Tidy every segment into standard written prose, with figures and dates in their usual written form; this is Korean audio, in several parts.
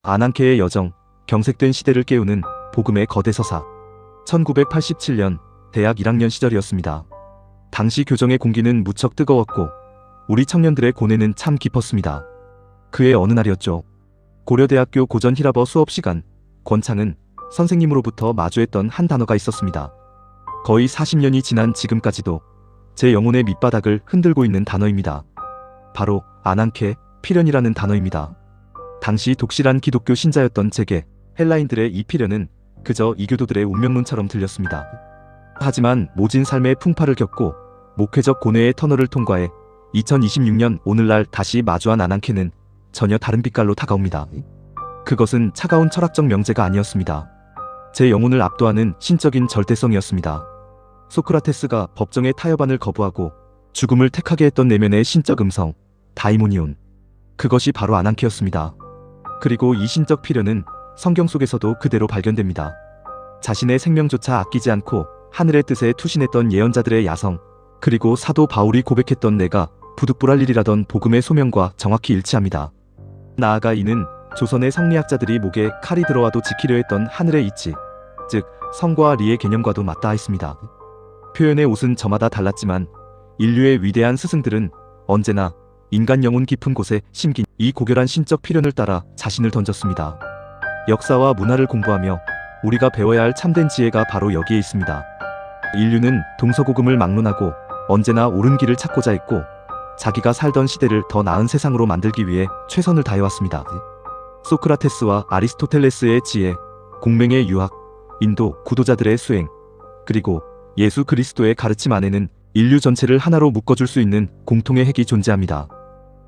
아난케의 여정, 경색된 시대를 깨우는 복음의 거대 서사. 1987년 대학 1학년 시절이었습니다. 당시 교정의 공기는 무척 뜨거웠고 우리 청년들의 고뇌는 참 깊었습니다. 그의 어느 날이었죠. 고려대학교 고전 히라버 수업 시간, 권창은 선생님으로부터 마주했던 한 단어가 있었습니다. 거의 40년이 지난 지금까지도 제 영혼의 밑바닥을 흔들고 있는 단어입니다. 바로 아난케, 필연이라는 단어입니다. 당시 독실한 기독교 신자였던 제게 헬라인들의 이 필연은 그저 이교도들의 운명론처럼 들렸습니다. 하지만 모진 삶의 풍파를 겪고 목회적 고뇌의 터널을 통과해 2026년 오늘날 다시 마주한 아난케는 전혀 다른 빛깔로 다가옵니다. 그것은 차가운 철학적 명제가 아니었습니다. 제 영혼을 압도하는 신적인 절대성이었습니다. 소크라테스가 법정의 타협안을 거부하고 죽음을 택하게 했던 내면의 신적 음성, 다이모니온. 그것이 바로 아난케였습니다. 그리고 이 신적 필연은 성경 속에서도 그대로 발견됩니다. 자신의 생명조차 아끼지 않고 하늘의 뜻에 투신했던 예언자들의 야성, 그리고 사도 바울이 고백했던 내가 부득불할 일이라던 복음의 소명과 정확히 일치합니다. 나아가 이는 조선의 성리학자들이 목에 칼이 들어와도 지키려 했던 하늘의 이치, 즉 성과 리의 개념과도 맞닿아 있습니다. 표현의 옷은 저마다 달랐지만 인류의 위대한 스승들은 언제나 인간 영혼 깊은 곳에 심긴 이 고결한 신적 필연을 따라 자신을 던졌습니다. 역사와 문화를 공부하며 우리가 배워야 할 참된 지혜가 바로 여기에 있습니다. 인류는 동서고금을 막론하고 언제나 옳은 길을 찾고자 했고 자기가 살던 시대를 더 나은 세상으로 만들기 위해 최선을 다해왔습니다. 소크라테스와 아리스토텔레스의 지혜, 공맹의 유학, 인도 구도자들의 수행, 그리고 예수 그리스도의 가르침 안에는 인류 전체를 하나로 묶어줄 수 있는 공통의 핵이 존재합니다.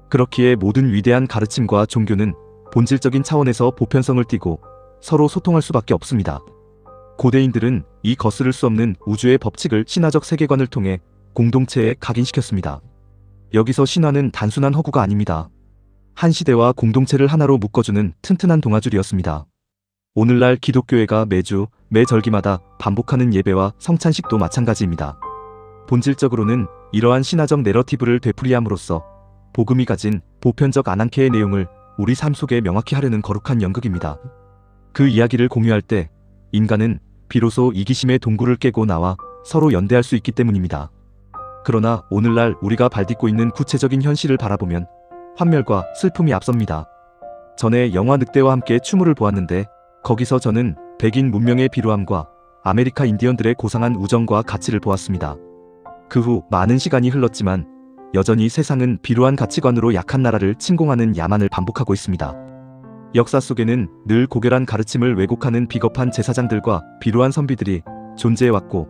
그렇기에 모든 위대한 가르침과 종교는 본질적인 차원에서 보편성을 띠고 서로 소통할 수밖에 없습니다. 고대인들은 이 거스를 수 없는 우주의 법칙을 신화적 세계관을 통해 공동체에 각인시켰습니다. 여기서 신화는 단순한 허구가 아닙니다. 한 시대와 공동체를 하나로 묶어주는 튼튼한 동아줄이었습니다. 오늘날 기독교회가 매주, 매 절기마다 반복하는 예배와 성찬식도 마찬가지입니다. 본질적으로는 이러한 신화적 내러티브를 되풀이함으로써 복음이 가진 보편적 아난케의 내용을 우리 삶 속에 명확히 하려는 거룩한 연극입니다. 그 이야기를 공유할 때 인간은 비로소 이기심의 동굴을 깨고 나와 서로 연대할 수 있기 때문입니다. 그러나 오늘날 우리가 발딛고 있는 구체적인 현실을 바라보면 환멸과 슬픔이 앞섭니다. 전에 영화 늑대와 함께 추모를 보았는데 거기서 저는 백인 문명의 비루함과 아메리카 인디언들의 고상한 우정과 가치를 보았습니다. 그 후 많은 시간이 흘렀지만 여전히 세상은 비루한 가치관으로 약한 나라를 침공하는 야만을 반복하고 있습니다. 역사 속에는 늘 고결한 가르침을 왜곡하는 비겁한 제사장들과 비루한 선비들이 존재해왔고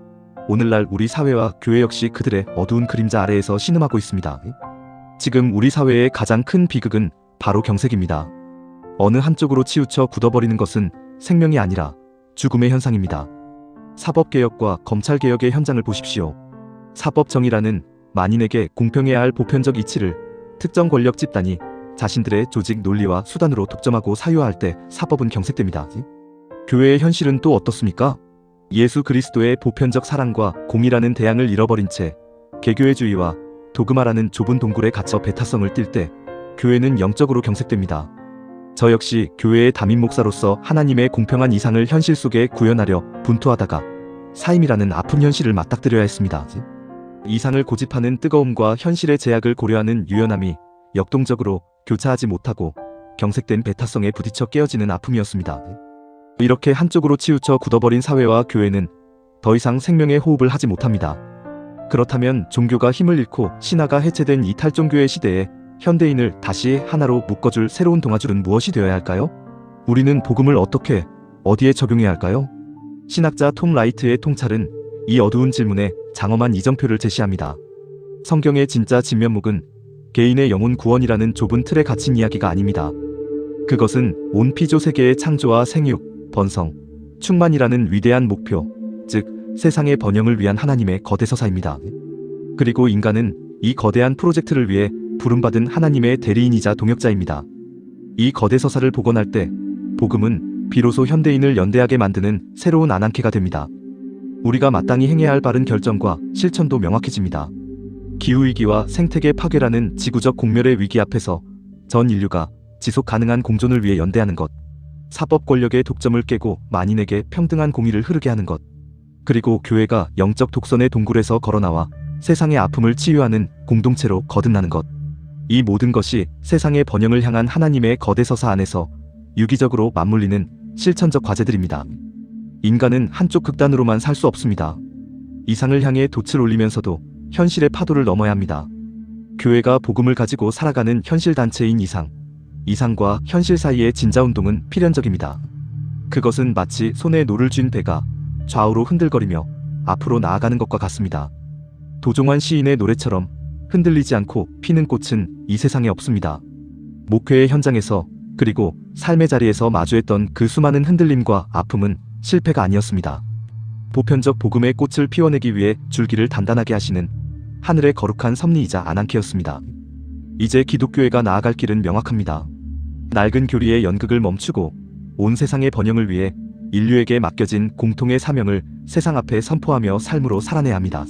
오늘날 우리 사회와 교회 역시 그들의 어두운 그림자 아래에서 신음하고 있습니다. 지금 우리 사회의 가장 큰 비극은 바로 경색입니다. 어느 한쪽으로 치우쳐 굳어버리는 것은 생명이 아니라 죽음의 현상입니다. 사법개혁과 검찰개혁의 현장을 보십시오. 사법정의라는 만인에게 공평해야 할 보편적 이치를 특정 권력 집단이 자신들의 조직 논리와 수단으로 독점하고 사유화할 때 사법은 경색됩니다. 교회의 현실은 또 어떻습니까? 예수 그리스도의 보편적 사랑과 공의라는 대양을 잃어버린 채 개교회주의와 도그마라는 좁은 동굴에 갇혀 배타성을 띨 때 교회는 영적으로 경색됩니다. 저 역시 교회의 담임 목사로서 하나님의 공평한 이상을 현실 속에 구현하려 분투하다가 사임이라는 아픈 현실을 맞닥뜨려야 했습니다. 이상을 고집하는 뜨거움과 현실의 제약을 고려하는 유연함이 역동적으로 교차하지 못하고 경색된 배타성에 부딪혀 깨어지는 아픔이었습니다. 이렇게 한쪽으로 치우쳐 굳어버린 사회와 교회는 더 이상 생명의 호흡을 하지 못합니다. 그렇다면 종교가 힘을 잃고 신화가 해체된 이 탈종교의 시대에 현대인을 다시 하나로 묶어줄 새로운 동아줄은 무엇이 되어야 할까요? 우리는 복음을 어떻게, 어디에 적용해야 할까요? 신학자 톰 라이트의 통찰은 이 어두운 질문에 장엄한 이정표를 제시합니다. 성경의 진짜 진면목은 개인의 영혼 구원이라는 좁은 틀에 갇힌 이야기가 아닙니다. 그것은 온 피조 세계의 창조와 생육, 번성, 충만이라는 위대한 목표, 즉 세상의 번영을 위한 하나님의 거대 서사입니다. 그리고 인간은 이 거대한 프로젝트를 위해 부름받은 하나님의 대리인이자 동역자입니다. 이 거대 서사를 복원할 때 복음은 비로소 현대인을 연대하게 만드는 새로운 아난케가 됩니다. 우리가 마땅히 행해야 할 바른 결정과 실천도 명확해집니다. 기후위기와 생태계 파괴라는 지구적 공멸의 위기 앞에서 전 인류가 지속 가능한 공존을 위해 연대하는 것, 사법 권력의 독점을 깨고 만인에게 평등한 공의를 흐르게 하는 것. 그리고 교회가 영적 독선의 동굴에서 걸어나와 세상의 아픔을 치유하는 공동체로 거듭나는 것. 이 모든 것이 세상의 번영을 향한 하나님의 거대 서사 안에서 유기적으로 맞물리는 실천적 과제들입니다. 인간은 한쪽 극단으로만 살 수 없습니다. 이상을 향해 돛을 올리면서도 현실의 파도를 넘어야 합니다. 교회가 복음을 가지고 살아가는 현실 단체인 이상과 현실 사이의 진자운동은 필연적입니다. 그것은 마치 손에 노를 쥔 배가 좌우로 흔들거리며 앞으로 나아가는 것과 같습니다. 도종환 시인의 노래처럼 흔들리지 않고 피는 꽃은 이 세상에 없습니다. 목회의 현장에서 그리고 삶의 자리에서 마주했던 그 수많은 흔들림과 아픔은 실패가 아니었습니다. 보편적 복음의 꽃을 피워내기 위해 줄기를 단단하게 하시는 하늘의 거룩한 섭리이자 안앙케였습니다. 이제 기독교회가 나아갈 길은 명확합니다. 낡은 교리의 연극을 멈추고 온 세상의 번영을 위해 인류에게 맡겨진 공통의 사명을 세상 앞에 선포하며 삶으로 살아내야 합니다.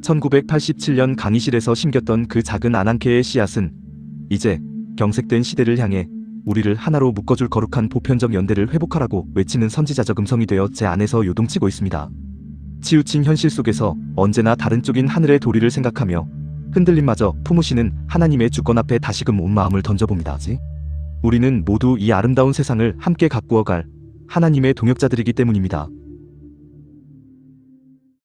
1987년 강의실에서 심겼던 그 작은 안앙케의 씨앗은 이제 경색된 시대를 향해 우리를 하나로 묶어줄 거룩한 보편적 연대를 회복하라고 외치는 선지자적 음성이 되어 제 안에서 요동치고 있습니다. 치우친 현실 속에서 언제나 다른 쪽인 하늘의 도리를 생각하며 흔들림마저 품으시는 하나님의 주권 앞에 다시금 온 마음을 던져봅니다. 우리는 모두 이 아름다운 세상을 함께 가꾸어갈 하나님의 동역자들이기 때문입니다.